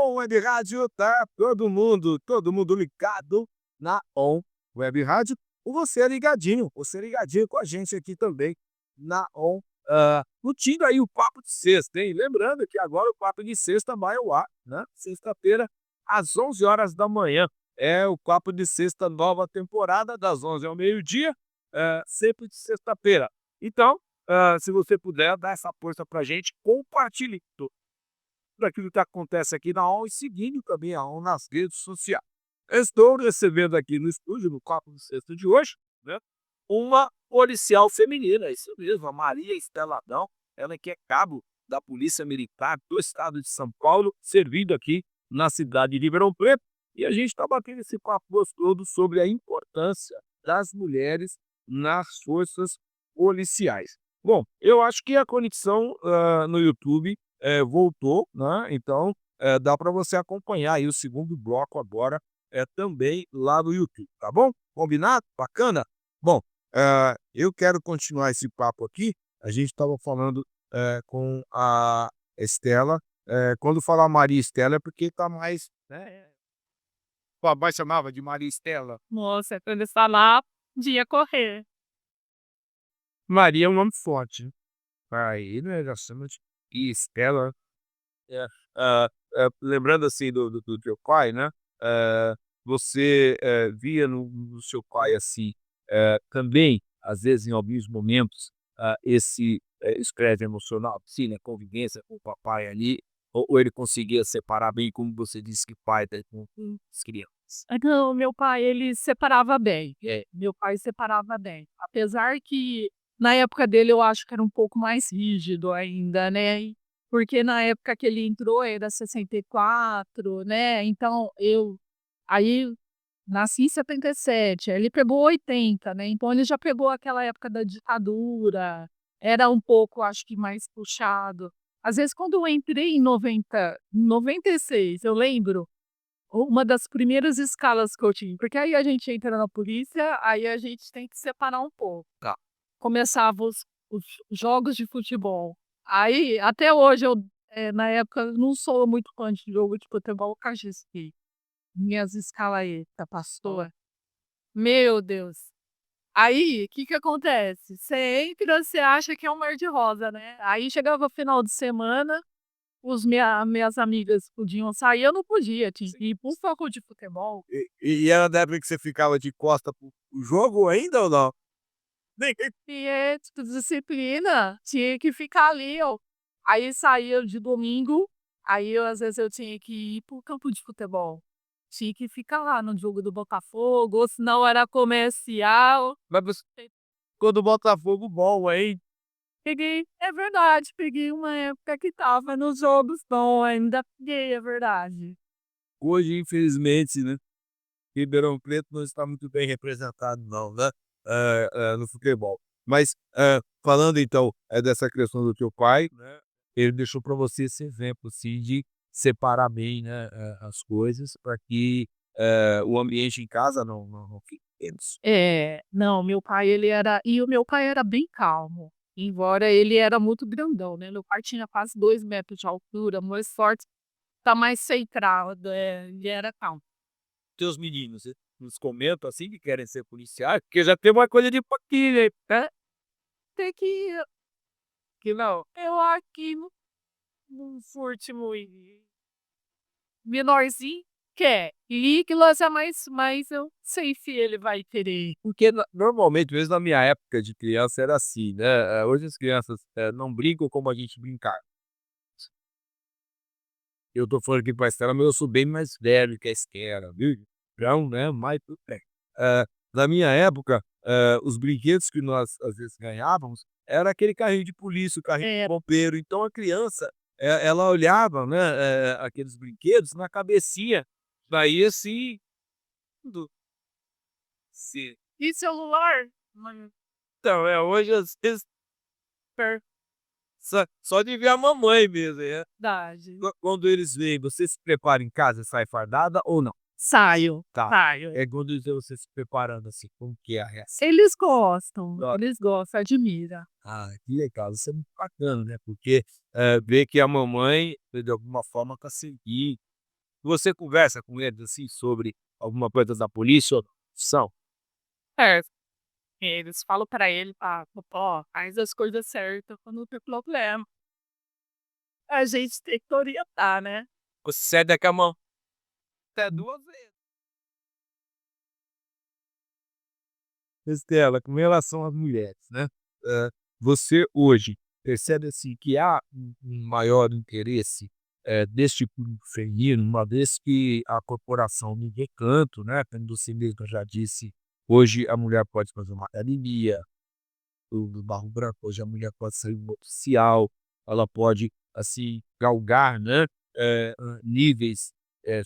On Web Rádio, tá todo mundo ligado na On Web Rádio. Você é ligadinho com a gente aqui também na On, curtindo aí o Papo de Sexta, hein? Lembrando que agora o Papo de Sexta vai ao ar, né? Sexta-feira, às 11 horas da manhã. É o Papo de Sexta, nova temporada, das 11 ao meio-dia, sempre de sexta-feira. Então, se você puder, dar essa força pra gente, compartilhe tudo aquilo que acontece aqui na ON e seguindo também a ON nas redes sociais. Estou recebendo aqui no estúdio, no Papo de Sexta de hoje, né, uma policial feminina, isso mesmo, a Maria Esteladão, ela que é cabo da Polícia Militar do Estado de São Paulo, servindo aqui na cidade de Ribeirão Preto, e a gente está batendo esse papo gostoso sobre a importância das mulheres nas forças policiais. Bom, eu acho que a conexão no YouTube voltou, né? Então dá para você acompanhar aí o segundo bloco agora também lá no YouTube, tá bom? Combinado? Bacana? Bom, eu quero continuar esse papo aqui. A gente estava falando com a Estela. Quando falar Maria Estela é porque tá mais, né? Tua mãe chamava de Maria Estela. Nossa, quando está lá, podia correr. Maria é um nome forte. Aí, né, já chama de Estela. É, lembrando assim do teu pai, né? Você via no seu pai assim também, às vezes em alguns momentos, esse estresse emocional, sim, né? Convivência com o papai ali, ou ele conseguia separar bem, como você disse que pai tá com as crianças. Ah, não, meu pai, ele separava bem. Meu pai separava bem. Apesar que na época dele eu acho que era um pouco mais rígido ainda, né? Porque na época que ele entrou era 64, né? Então eu aí nasci em 77, aí ele pegou 80, né? Então ele já pegou aquela época da ditadura. Era um pouco, acho que mais puxado. Às vezes quando eu entrei em 96, eu lembro uma das primeiras escalas que eu tive, porque aí a gente entra na polícia, aí a gente tem que separar um pouco. Tá. Começava os jogos de futebol. Aí, até hoje, na época, eu não sou muito fã de jogo de futebol, cajisquei. Minhas escalaetas, pastor. Meu Deus. Aí, o que que acontece? Você entra, você acha que é um mar de rosa, né? Aí chegava o final de semana, minhas amigas podiam sair, eu não podia, tinha que ir para um campo de futebol. E era da época que você ficava de costa pro jogo ainda ou não? Nem E é tipo, disciplina, tinha que ficar ali, ó. Aí saía de domingo, aí eu, às vezes eu tinha que ir para o campo de futebol. Tinha que ficar lá no jogo do Botafogo, ou senão era comercial. Mas você ficou do Botafogo bom, hein? É verdade, peguei uma época que tava nos jogos bom, ainda peguei, é verdade. Hoje, infelizmente, né, Ribeirão Preto não está muito bem representado não, né, no futebol. Mas, falando então, dessa questão do teu pai, né, ele deixou para você esse exemplo, assim, de separar bem, né, as coisas para que, o ambiente em casa não fique tenso. É, não, o meu pai era bem calmo, embora ele era muito grandão, né, meu pai tinha quase 2 metros de altura, mais forte, tá mais centrado, ele era calmo. Teus meninos, eles comentam, assim, que querem ser policiais? Porque já tem uma coisa de pouquinho, né? Tem que não, eu aqui não curte muito. Menorzinho quer, e que lança mais eu sei se ele vai querer. Porque normalmente, mesmo na minha época de criança, era assim, né? Hoje as crianças não brincam como a gente brincava. Eu tô falando aqui pra Estela, mas eu sou bem mais velho que a Estela, viu? Então, né? Mas tudo bem. Na minha época, os brinquedos que nós às vezes ganhávamos era aquele carrinho de polícia, o carrinho de É, bombeiro. Então a criança, ela olhava, né? Aqueles brinquedos na cabecinha, daí assim, tudo. Se... e celular? Não, Então, hoje às vezes só de ver a mamãe mesmo, é. verdade. Quando eles vêm, você se prepara em casa e sai fardada ou não? Saio, Tá. saio. É quando eles vê você se preparando assim, como que é a reação? Ó, Eles gostam, admira. que legal, isso é muito bacana, né? Porque vê que a mamãe, de alguma forma, tá seguindo. Você conversa com eles, assim, sobre alguma coisa da polícia ou são? É, eles falam pra ele: "Ah, ó, faz as coisas certas pra não ter problema". A gente tem que orientar, né. Você cede com a mão. Até 2 vezes. Estela, com relação às mulheres, né, você hoje percebe, assim, que há um maior interesse, deste público feminino, uma vez que a corporação no recanto, né, como você mesma já disse, hoje a mulher pode fazer uma academia, do Barro Branco, hoje a mulher pode sair no oficial, ela pode, assim, galgar, né, níveis,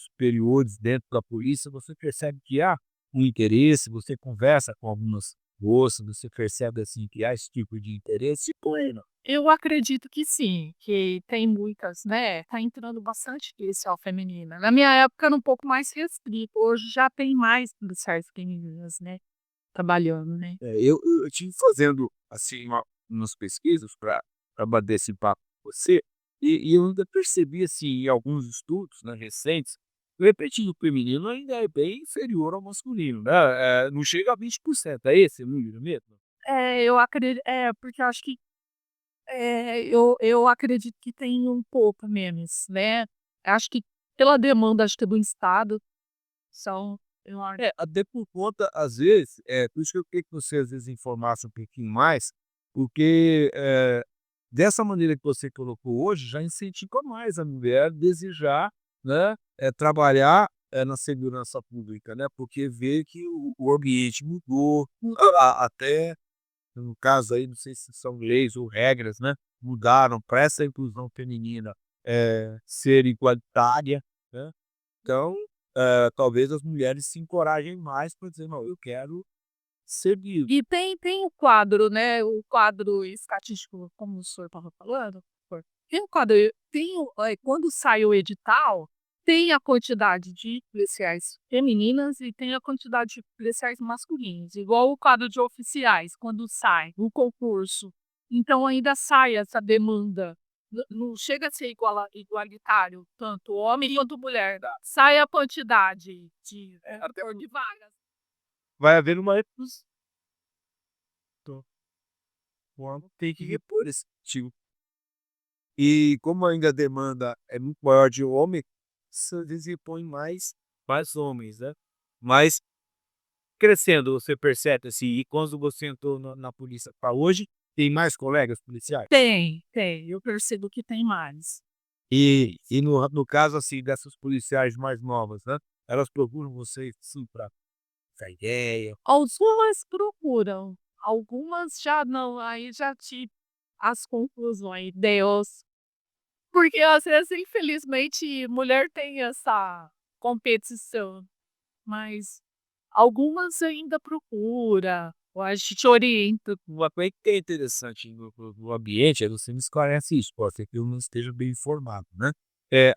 superiores dentro da polícia, você percebe que há um interesse, você conversa com algumas moças, você percebe, assim, que há esse tipo de interesse pleno. Eu acredito que sim, que tem muitas, né, tá entrando bastante policial feminina. Na minha época era um pouco mais restrito, hoje já tem mais policiais femininas, né, trabalhando, né. Eu tive fazendo, assim, umas pesquisas para bater esse papo com você, e eu ainda percebi, assim, em alguns estudos, né, recentes, que o repetido feminino ainda é bem inferior ao masculino, né, não chega a 20%, é esse o número mesmo? Porque eu acho que, eu acredito que tem um pouco menos, né. Acho que pela demanda, acho que do estado, são eu acho. Até por conta, às vezes, por isso que eu queria que você, às vezes, informasse um pouquinho mais, porque, dessa maneira que você colocou hoje, já incentiva mais a mulher desejar, né, trabalhar, na segurança pública, né, porque vê que o ambiente mudou, até no caso aí, não sei se são leis ou regras, né, mudaram para essa inclusão feminina, ser igualitária, né. Então, talvez as mulheres se encorajem mais para dizer: "Não, eu quero servir". E tem o quadro, né, o quadro estatístico, como o senhor estava falando, tem o quadro tem o quando sai o edital, tem a quantidade de policiais femininas e tem a quantidade de policiais masculinos, igual o quadro de oficiais, quando sai o concurso. Então ainda sai essa demanda, não chega a ser igualitário, tanto homem quanto mulher. Sai a quantidade de Até de vagas. vai haver uma reclusão, quando tem que repor esse tipo. E como ainda a demanda é muito maior de homem, às vezes repõe mais homens, né. Mas crescendo, você percebe, assim, e quando você entrou na polícia para hoje, tem mais colegas policiais? Tem, eu percebo que tem mais. E no caso, assim, dessas policiais mais novas, né, elas procuram vocês, assim, pra trocar ideia? Algumas procuram, algumas já não, aí já tive as conclusões, Deus. Porque às vezes, infelizmente, mulher tem essa competição, mas algumas ainda procura, ou a gente orienta. Uma coisa que é interessante no ambiente, você me esclarece isso, pode ser que eu não esteja bem informado, né.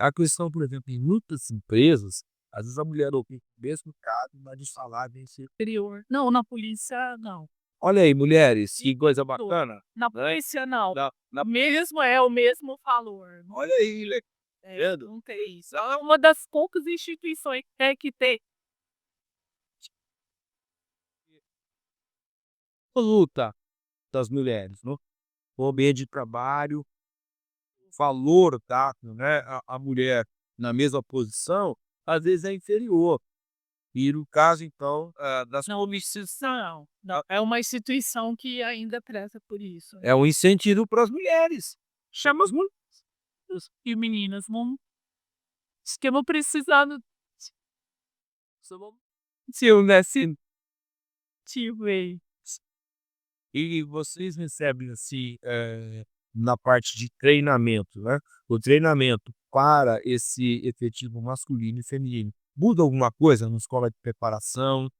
A questão, por exemplo, em muitas empresas, às vezes a mulher ocupa o mesmo cargo, mas o salário vem ser Superior. Não, na polícia não. olha aí, mulheres, que coisa Isso. bacana. Na Né, polícia não. na Mesmo é o mesmo valor. olha aí, vendo? Não tem isso. É uma das poucas instituições que tem. Luta das mulheres, no ambiente de trabalho, o valor dado, né, a mulher na mesma posição, às vezes é inferior. E no caso então, das Não, uma instituição, não, é uma instituição que ainda preza por isso. é um incentivo para as mulheres. Chama as mulheres. E meninas não estamos precisando Se eu nesse de ver. e vocês recebem, assim, na parte de treinamento, né, o treinamento para esse efetivo masculino e feminino, muda alguma coisa na escola de preparação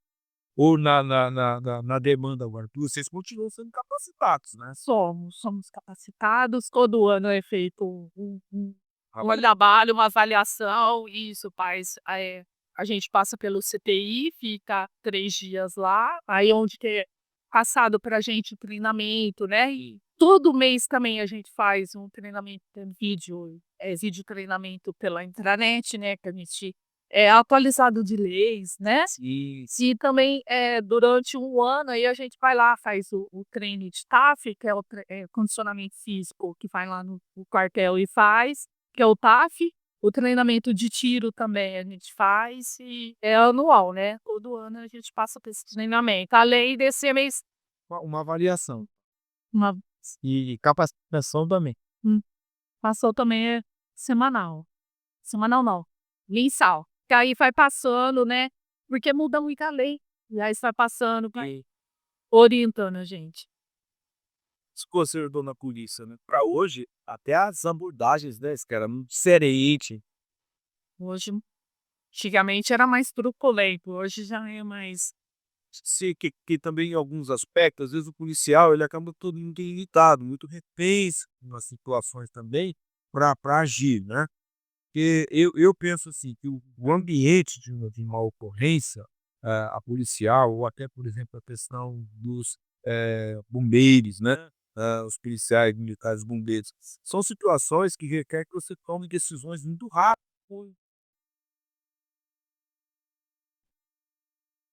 ou na demanda agora? Porque vocês continuam sendo capacitados, né? Somos capacitados, todo ano é feito um Trabalha trabalho, uma avaliação, isso faz, a gente passa pelo CTI, fica 3 dias lá, aí onde que é passado pra gente o treinamento, né, Todo mês também a gente faz um treinamento em vídeo treinamento pela intranet, né, que a gente é atualizado de leis, né. Sim. E também, durante um ano, aí a gente vai lá, faz o treino de TAF, que é o condicionamento físico, que vai lá no quartel e faz, que é o TAF. O treinamento de tiro também a gente faz e é anual, né, todo ano a gente passa por esse treinamento, além desse mês Uma avaliação. uma E capacitação também. hum, passou também semanal. Semanal não, mensal. Que aí vai passando, né, porque muda muito a lei, e aí você vai passando, vai E orientando a gente. se consertou na polícia, né. Pra hoje, até as abordagens, né, que era muito diferente. Hoje antigamente era mais truculento, hoje já é mais Se que também em alguns aspectos, às vezes o policial ele acaba todo muito irritado, muito retenso nas situações também para agir, né. Porque eu penso assim, que o ambiente de uma ocorrência, a policial ou até, por exemplo, a questão dos, bombeiros, né, os policiais militares, bombeiros, são situações que requer que você tome decisões muito rápido,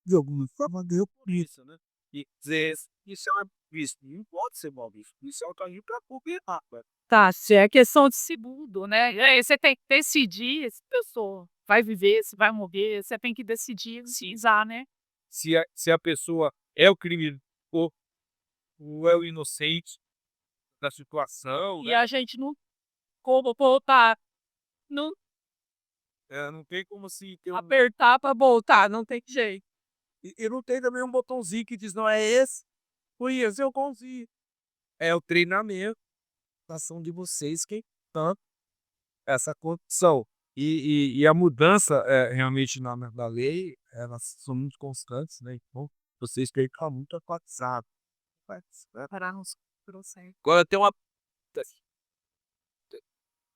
de alguma forma ganhou por isso, né. E dizer isso é visto, não pode ser mal visto, o policial está ali para cooperar, né. tá, se é questão de segundo, né, e aí você tem que decidir se a pessoa vai viver, se vai morrer, você tem que decidir, usar, né. Se a pessoa é o criminoso ou é o inocente da situação, E né. a gente não como voltar, não Não tem como assim ter apertar pra voltar, não tem jeito. e não tem também um botãozinho que diz: "Não é esse, foi esse eu consegui". É o treinamento, a ação de vocês que tanto essa condição. E a mudança, realmente na lei, elas são muito constantes, né, então vocês têm que estar muito atualizados, né. Parar nos processo. Agora tem uma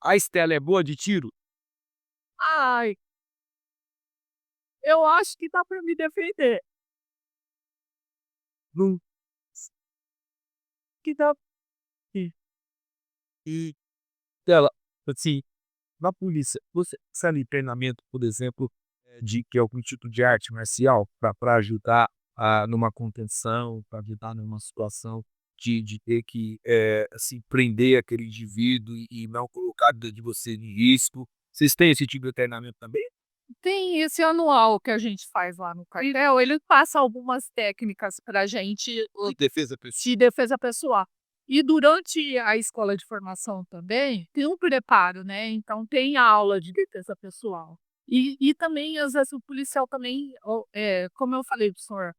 a Estela é boa de tiro? Ai, eu acho que dá pra me defender, Não. que dá E Estela, assim, na polícia, você sabe treinamento, por exemplo, de que é algum tipo de arte marcial para ajudar numa contenção, para ajudar numa situação de ter que, assim, prender aquele indivíduo e não colocar a vida de você em risco. Vocês têm esse tipo de treinamento também? tem esse anual que a gente faz lá no quartel, ele passa algumas técnicas pra gente, De defesa pessoal. de defesa pessoal. E durante a escola de formação também, tem um preparo, né, então tem aula de defesa pessoal. E também, às vezes, o policial também, como eu falei para o senhor,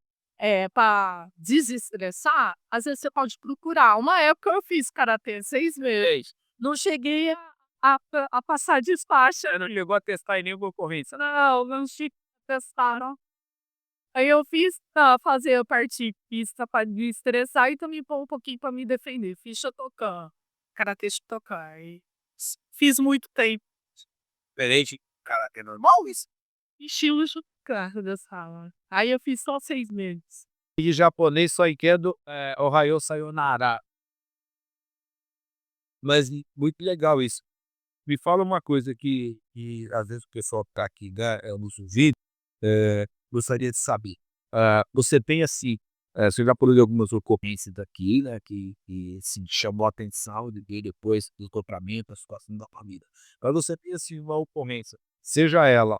pra desestressar, às vezes você pode procurar. Uma época eu fiz karatê 6 meses, não cheguei a passar despacho. Você não chegou a testar em nenhuma ocorrência? Não, não cheguei a testar não. Aí eu fiz pra fazer a parte física pra desestressar e também pôr um pouquinho pra me defender. Fiz Shotokan, karatê Shotokan, aí fiz muito tempo. Diferente, cara, é normal isso? Estilo Shotokan da sala. Aí eu fiz só 6 meses. E japonês só entendo, Ohayou Sayonara. Mas muito legal isso. Me fala uma coisa que às vezes o pessoal que tá aqui, né, nos ouvindo, gostaria de saber. Você tem assim, você já falou de algumas ocorrências daqui, né, que assim, chamou a atenção de depois do desdobramento, a situação da família. Mas você tem assim uma ocorrência, seja ela,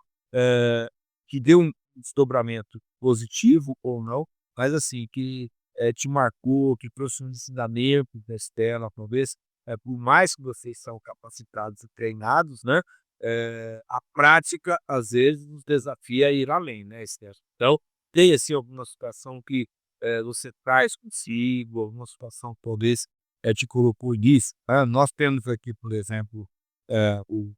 que deu um desdobramento positivo ou não, mas assim, que, te marcou, que trouxe um ensinamento da Estela, talvez, por mais que vocês são capacitados e treinados, né, a prática às vezes nos desafia a ir além, né, Estela. Então, tem assim alguma situação que, você traz consigo, alguma situação que talvez, te colocou nisso, nós temos aqui, por exemplo, o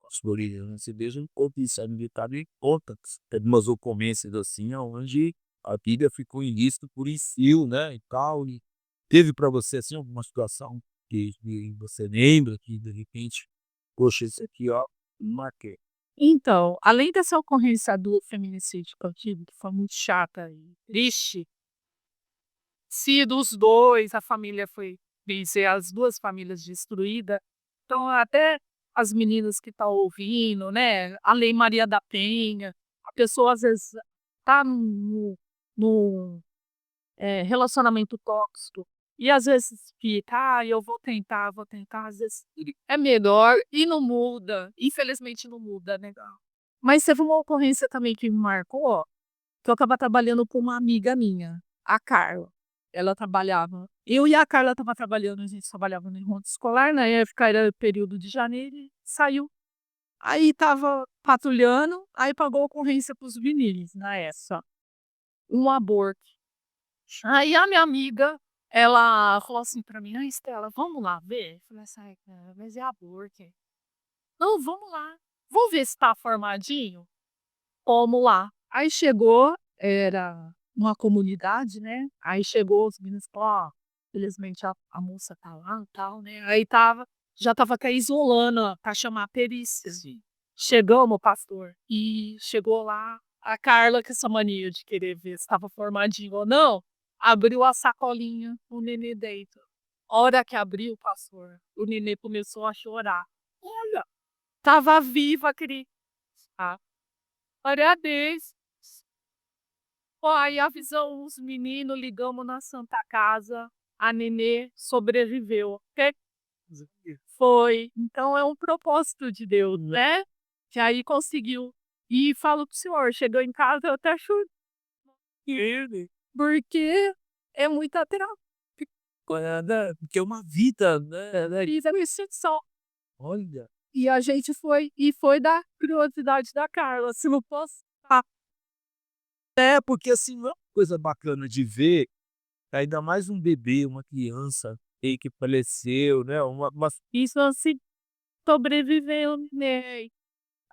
nosso Floriano Cedejo conta isso, é militar e conta algumas ocorrências assim, aonde a vida ficou em risco por ensino, né, e tal, e teve para você, assim, alguma situação que você lembra que de repente, poxa, isso aqui ó, marquei. Então, além dessa ocorrência do feminicídio que eu tive, que foi muito chata e triste, se dos 2 a família foi ser as 2 famílias destruída. Então até as meninas que estão ouvindo, né, a Lei Maria da Penha, a pessoa às vezes tá num, relacionamento tóxico e às vezes fica: "Ah, eu vou tentar", às vezes é melhor e não muda, infelizmente não muda, né. Mas teve uma ocorrência também que me marcou, que eu estava trabalhando com uma amiga minha, a Carla. Ela trabalhava eu e a Carla estava trabalhando, a gente trabalhava no encontro escolar, na época era período de janeiro e saiu. Aí estava patrulhando, aí pagou ocorrência para os meninos na época, um aborto. Aí a minha amiga, ela falou assim pra mim: "Ai, Estela, vamos lá ver?" Eu falei assim: "Ai, cara, mas é aborto". "Não, vamos lá, vamos ver se tá formadinho?" Fomos lá. Aí chegou, era uma comunidade, né, aí chegou os meninos falou: "Ó, felizmente a moça tá lá, tal", né, aí já estava até isolando pra chamar a perícia, assim. Chegamos, pastor, e chegou lá a Carla com essa mania de querer ver se estava formadinho ou não, abriu a sacolinha, o nenê dentro. Hora que abriu, pastor, o nenê começou a chorar. Olha, estava viva a criança. Glória a Deus. Ó, aí avisamos os meninos, ligamos na Santa Casa, a nenê sobreviveu. Foi. Então é um propósito de Deus, né, que aí conseguiu. E falo para o senhor, chegou em casa eu até chorei, porque é muita terapia, né, porque é uma vida, né, isso é uma exceção. Olha. E a gente foi da curiosidade da Carla, se não fosse É, porque assim, não é uma coisa bacana de ver, ainda mais um bebê, uma criança aí que faleceu, né, uma isso assim, sobreviveu, né.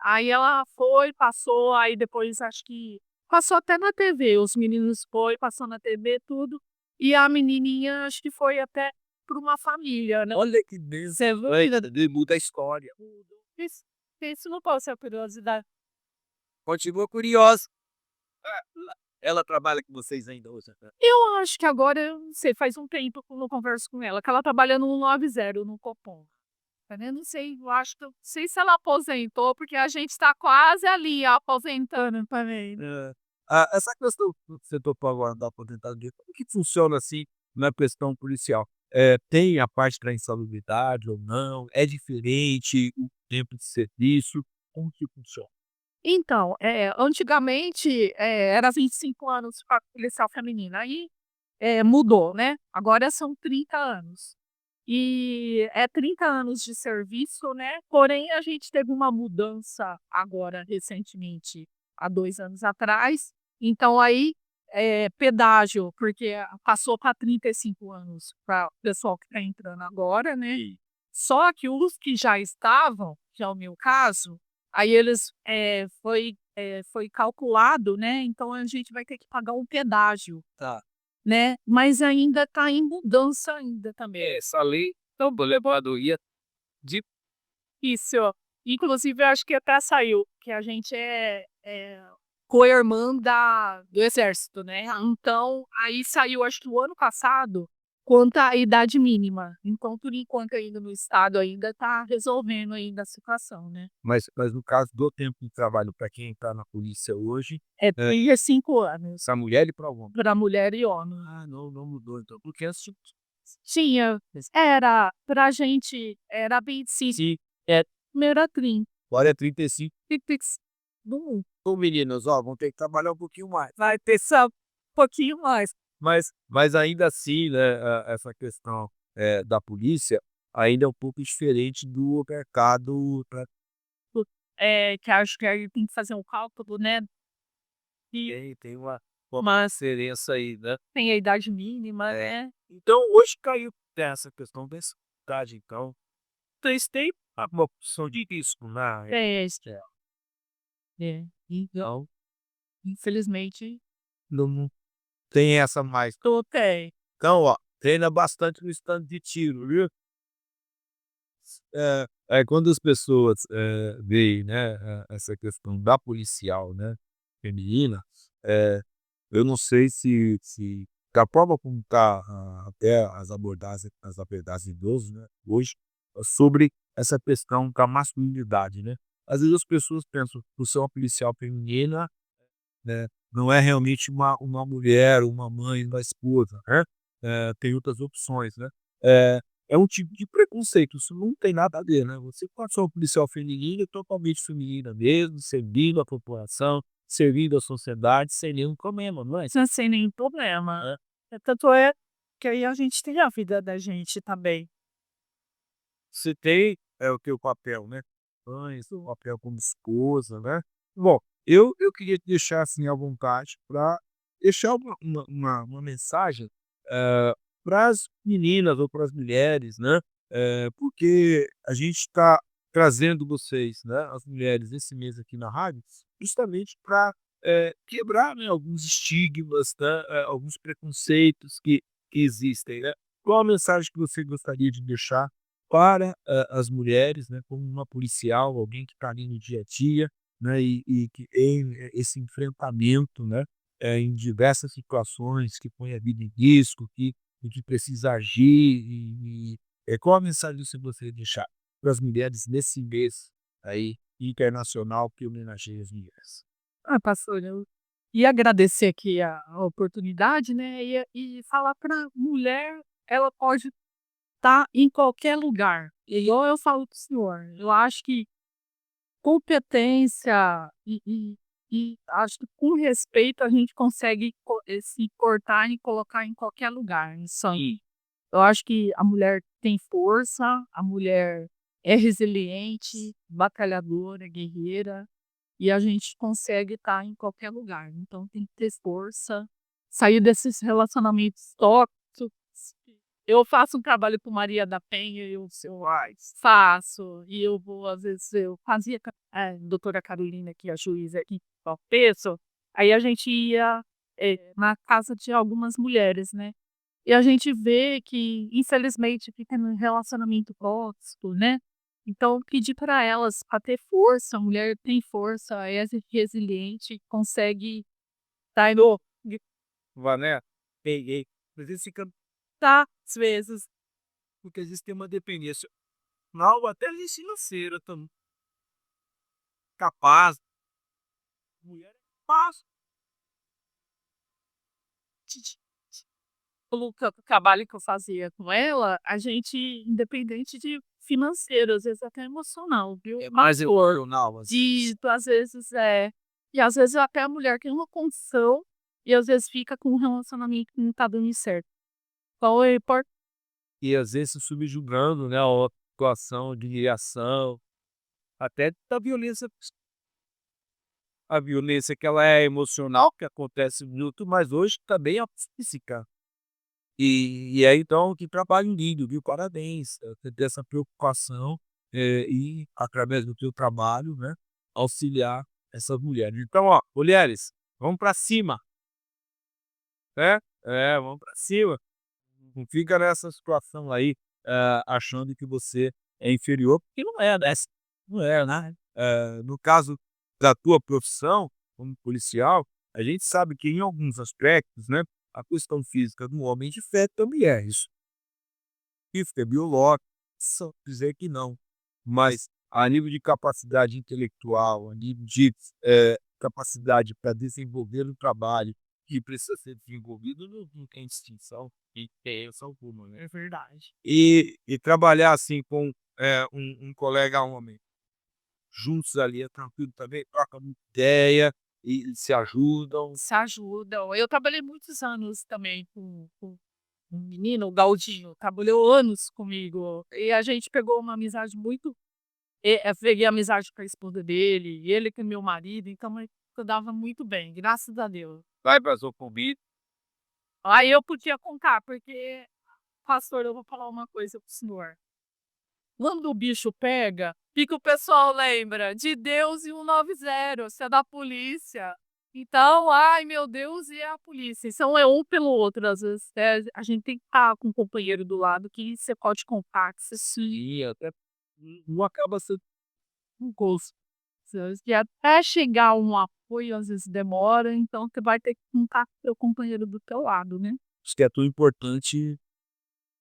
Aí ela foi, passou, aí depois acho que passou até na TV, os meninos foi, passou na TV tudo, e a menininha acho que foi até para uma família, né. olha que Deus, Você vê? muda a história. Tudo. Isso não pode ser curiosidade. Continua curiosa. Ela trabalha com vocês ainda hoje, né? Eu acho que agora, eu não sei, faz um tempo que eu não converso com ela, que ela trabalha no 90, no Copom. Tá vendo? Não sei, eu acho que não sei se ela aposentou, porque a gente tá quase ali aposentando também. É. Essa questão que você tocou agora da aposentadoria, como que funciona, assim, na questão policial? Tem a parte da insalubridade ou não? É diferente o tempo de serviço? Como que funciona? Então, antigamente, era 25 anos para policial feminina, aí, mudou, né, agora são 30 anos. E é 30 anos de serviço, né, porém a gente teve uma mudança agora recentemente, há 2 anos atrás, então aí, pedágio, porque passou para 35 anos para o pessoal que está entrando agora, né, só que os que já estavam, que é o meu caso, aí eles, foi calculado, né, então a gente vai ter que pagar um pedágio, Tá. né, mas ainda está em mudança ainda também. Essa lei então levado ia de Isso. Inclusive eu acho que até saiu, que a gente é co-irmã do exército, né, então aí saiu acho que o ano passado, quanto à idade mínima, então por enquanto ainda no estado ainda tá resolvendo ainda a situação, né. mas no caso do tempo de trabalho para quem está na polícia hoje, É 35 anos, pra mulher e para homem? para mulher e homem. Ah, não mudou então, porque antes Tinha, era pra gente era 25, sim, é, primeira 30, agora é 35. 35 do mundo. Ô meninas, ó, vão ter que trabalhar um pouquinho mais. Vai ter só um pouquinho mais. Mas ainda assim, né, essa questão, da polícia ainda é um pouco diferente do mercado tra Que acho que aí tem que fazer um cálculo, né, e tem uma mas diferença aí, né. tem a idade mínima, É. né. Então hoje caiu essa questão da idade, então vocês têm uma opção de risco na Tem, é, então, infelizmente não tem essa mais. não tem. Então, ó, treina bastante no stand de tiro, viu. Quando as pessoas, veem, né, essa questão da policial, né, feminina, eu não sei se da forma como está até as abordagens de idosos, né, hoje, sobre essa questão da masculinidade, né. Às vezes as pessoas pensam, por ser uma policial feminina, né, não é realmente uma mulher, uma mãe, uma esposa, né, tem outras opções, né. Eh, é um tipo de preconceito, isso não tem nada a ver, né, você pode ser uma policial feminina, totalmente feminina mesmo, servindo a população, servindo a sociedade sem nenhum problema, não é? Sem nenhum problema. É. Tanto é que aí a gente tem a vida da gente também. Você tem, o teu papel, né, mãe, seu papel como esposa, né. Bom, eu queria te deixar, assim, à vontade para deixar uma mensagem, para as meninas ou para as mulheres, né, porque a gente está trazendo vocês, né, as mulheres, esse mês aqui na rádio, justamente para quebrar, né, alguns estigmas, né, alguns preconceitos que existem, né. Qual a mensagem que você gostaria de deixar para, as mulheres, né, como uma policial, alguém que está ali no dia a dia, né, e que tem esse enfrentamento, né, em diversas situações que põe a vida em risco, que precisa agir qual a mensagem que você gostaria de deixar para as mulheres nesse mês aí internacional que homenageia as mulheres? Pastor, eu ia agradecer aqui a oportunidade, né, e falar pra mulher, ela pode estar em qualquer lugar. E igual eu falo para o senhor, eu acho que competência e acho que com respeito a gente consegue se cortar e colocar em qualquer lugar. Isso aí. Eu acho que a mulher tem força, a mulher é resiliente, batalhadora, guerreira, e a gente consegue estar em qualquer lugar. Então tem que ter força, sair desses relacionamentos tóxicos. Eu faço um trabalho com Maria da Penha, eu faço, e eu vou, às vezes, eu fazia com a doutora Carolina, que é a juíza aqui, ó, peso, aí a gente ia na casa de algumas mulheres, né? E a gente vê que, infelizmente, fica num relacionamento tóxico, né. Então pedir para elas para ter força, a mulher tem força, é resiliente, consegue estar no Vané, peguei. Às vezes fica tá, às vezes. porque às vezes tem uma dependência não, até financeira também, capaz, mulher é capaz. Pelo trabalho que eu fazia com ela, a gente independente de financeiro, às vezes até emocional, viu. É mais emocional, às vezes. Dito, às vezes é. E às vezes até a mulher tem uma condição e às vezes fica com um relacionamento que não tá dando certo. Então é impor E às vezes subjugando, né, a situação de reação, até da violência a violência que ela é emocional, que acontece muito, mas hoje também a física. E aí então que trabalho lindo, viu, parabéns, você ter essa preocupação, e através do teu trabalho, né, auxiliar essas mulheres. Então ó, mulheres, vamos para cima, né, vamos para cima, não fica nessa situação aí, achando que você é inferior, porque não é, né, não é, né. No caso da tua profissão, como policial, a gente sabe que em alguns aspectos, né, a questão física do homem difere da mulher, isso é biológico, só dizer que não, mas a nível de capacidade intelectual, a nível de, capacidade para desenvolver o trabalho que precisa ser desenvolvido, não tem distinção e diferença alguma, né. é verdade. E trabalhar, assim, com, um colega homem, juntos ali é tranquilo também, troca muita ideia e se ajudam. Se ajudam. Eu trabalhei muitos anos também com um menino, o Galdinho, trabalhou anos comigo e a gente pegou uma amizade muito peguei amizade com a esposa dele, e ele com é meu marido, então a gente se dava muito bem, graças a Deus. Vai para Zocombite, Aí eu podia contar, porque, pastor, eu vou falar uma coisa para o senhor. Quando o bicho pega, o que que o pessoal lembra? De Deus e 190, se é da polícia. Então, ai meu Deus, e a polícia? Então é um pelo outro, às vezes, a gente tem que estar com um companheiro do lado que você pode contar, que você sim, até não acaba sendo um gosto. E até chegar um apoio, às vezes demora, então você vai ter que contar com seu companheiro do teu lado, né. Acho que é tão importante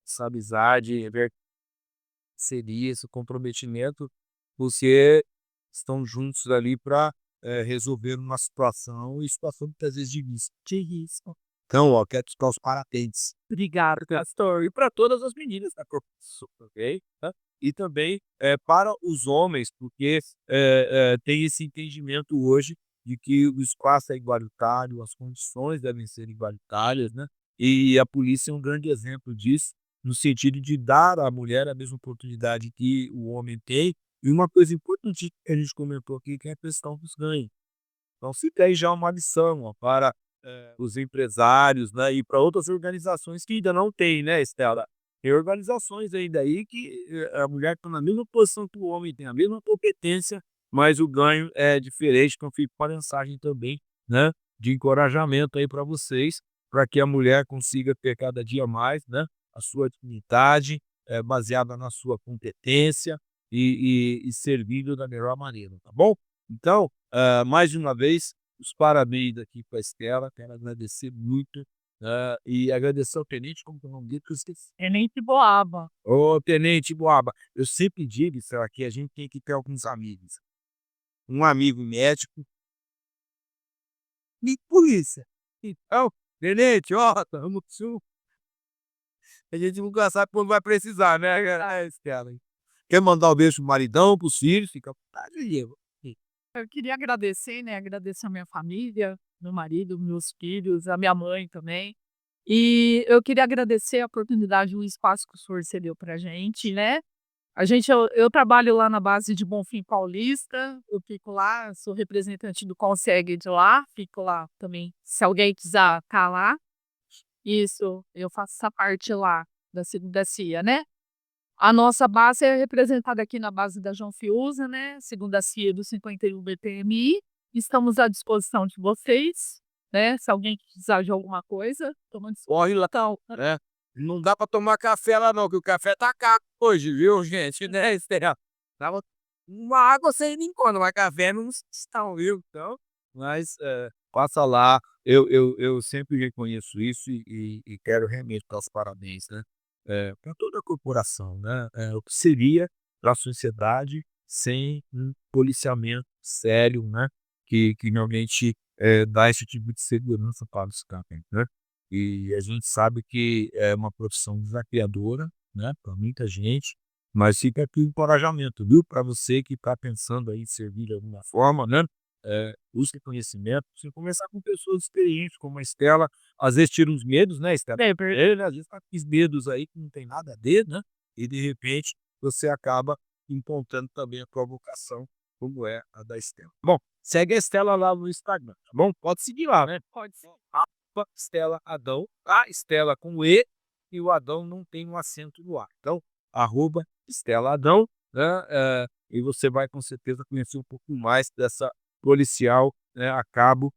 essa amizade, seria esse comprometimento, porque estão juntos ali para resolver uma situação e situação muitas vezes de risco. Então, ó, quero te dar os parabéns. Obrigado, Castor. E para todas as meninas da Corporação, ok? Tá? E também para os homens, porque tem esse entendimento hoje de que o espaço é igualitário, as condições devem ser igualitárias, né? E a polícia é um grande exemplo disso, no sentido de dar à mulher a mesma oportunidade que o homem tem. E uma coisa importante que a gente comentou aqui, que é a questão dos ganhos. Então, se tem já uma lição, ó, para os empresários, né, e para outras organizações que ainda não tem, né, Estela? Tem organizações ainda aí que a mulher está na mesma posição que o homem, tem a mesma competência, mas o ganho é diferente. Então, fica com a mensagem também, né, de encorajamento aí para vocês, para que a mulher consiga ter cada dia mais, né, a sua dignidade, baseada na sua competência e servindo da melhor maneira, tá bom? Então, mais uma vez, os parabéns aqui para a Estela, quero agradecer muito, e agradecer ao tenente, como que é o nome dele que eu esqueci? Tenente Boaba. Ô tenente Boaba, eu sempre digo, Estela, que a gente tem que ter alguns amigos. Um amigo médico e polícia. Então, tenente, ó, tamo junto. A gente nunca sabe quando vai precisar, né, Estela? Quer mandar um beijo pro maridão, pros filhos, fica à vontade aí. Eu queria agradecer, né, agradecer a minha família, meu marido, meus filhos, a minha mãe também. E eu queria agradecer a oportunidade, o espaço que o senhor cedeu pra gente, né. Eu trabalho lá na base de Bonfim Paulista, eu fico lá, sou representante do Conseg de lá, fico lá também, se alguém quiser estar lá. Isso, eu faço essa parte lá, da segunda CIA, né. A nossa base é representada aqui na base da João Fiuza, né, segunda CIA do 51 BPMI. Estamos à disposição de vocês, né, se alguém precisar de alguma coisa, estamos à Corre lá, disposição. né. Não dá pra tomar café lá não, que o café tá caro hoje, viu, gente, né, Estela? Tava uma água você não encontra, mas café não estão, viu, então mas, passa lá, eu sempre reconheço isso e quero realmente dar os parabéns, né, pra toda a corporação, né, o que seria pra sociedade sem um policiamento sério, né, que realmente, dá esse tipo de segurança para os caras, né. E a gente sabe que é uma profissão desafiadora, né, para muita gente, mas fica aqui o encorajamento, viu, para você que está pensando aí em servir de alguma forma, né, busque conhecimento, você conversar com pessoas experientes como a Estela, às vezes tira uns medos, né, Estela? Né, às vezes tá com os medos aí que não tem nada a ver, né, e de repente você acaba encontrando também a tua vocação, como é a da Estela. Bom, segue a Estela lá no Instagram, tá bom? Pode seguir lá, né? Pode ser. Estela Adão, a Estela com e o Adão não tem um acento no A. Então, arroba Estela Adão, né, e você vai com certeza conhecer um pouco mais dessa policial, né, a cabo,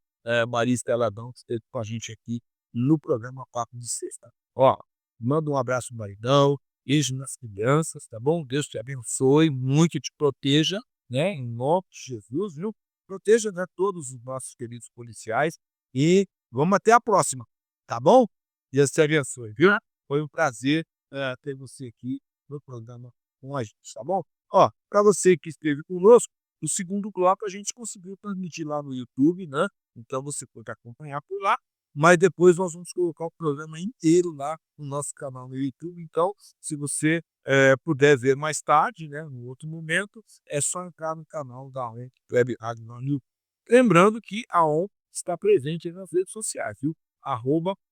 Maria Estela Adão, que esteve com a gente aqui no programa Papo de Sexta. Ó, manda um abraço no maridão, beijo nas crianças, tá bom? Deus te abençoe, muito te proteja, né, em nome de Jesus, viu? Proteja, né, todos os nossos queridos policiais e vamos até a próxima, tá bom? Deus te abençoe, viu? Foi um prazer, ter você aqui no programa com a gente, tá bom? Ó, para você que esteve conosco, o segundo bloco a gente conseguiu transmitir lá no YouTube, né? Então você pode acompanhar por lá, mas depois nós vamos colocar o programa inteiro lá no nosso canal no YouTube. Então, se você puder ver mais tarde, né, no outro momento, é só entrar no canal da ON Web Rádio lá no YouTube. Lembrando que a ON está presente nas redes sociais, viu?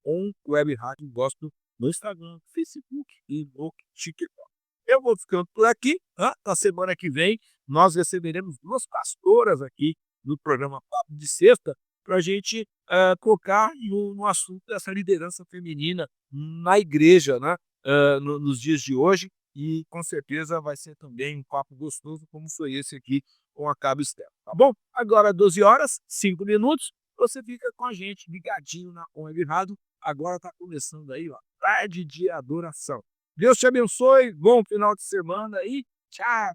@On Web Rádio Gospel no Instagram, Facebook e no TikTok. Eu vou ficando por aqui, na semana que vem nós receberemos 2 pastoras aqui no programa Papo de Sexta, para a gente, tocar no assunto dessa liderança feminina na igreja, né, nos dias de hoje, e com certeza vai ser também um papo gostoso como foi esse aqui com a Cabo Estela, tá bom? Agora 12h, 5 minutos, você fica com a gente ligadinho na Web Rádio, agora está começando aí, ó, tarde de adoração. Deus te abençoe, bom final de semana e tchau.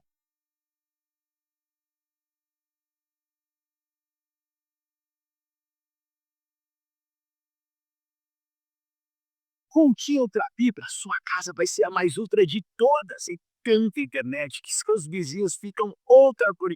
Com o Tim Ultra Fibra, sua casa vai ser a mais ultra de todas, e tanta internet que seus vizinhos ficam outra por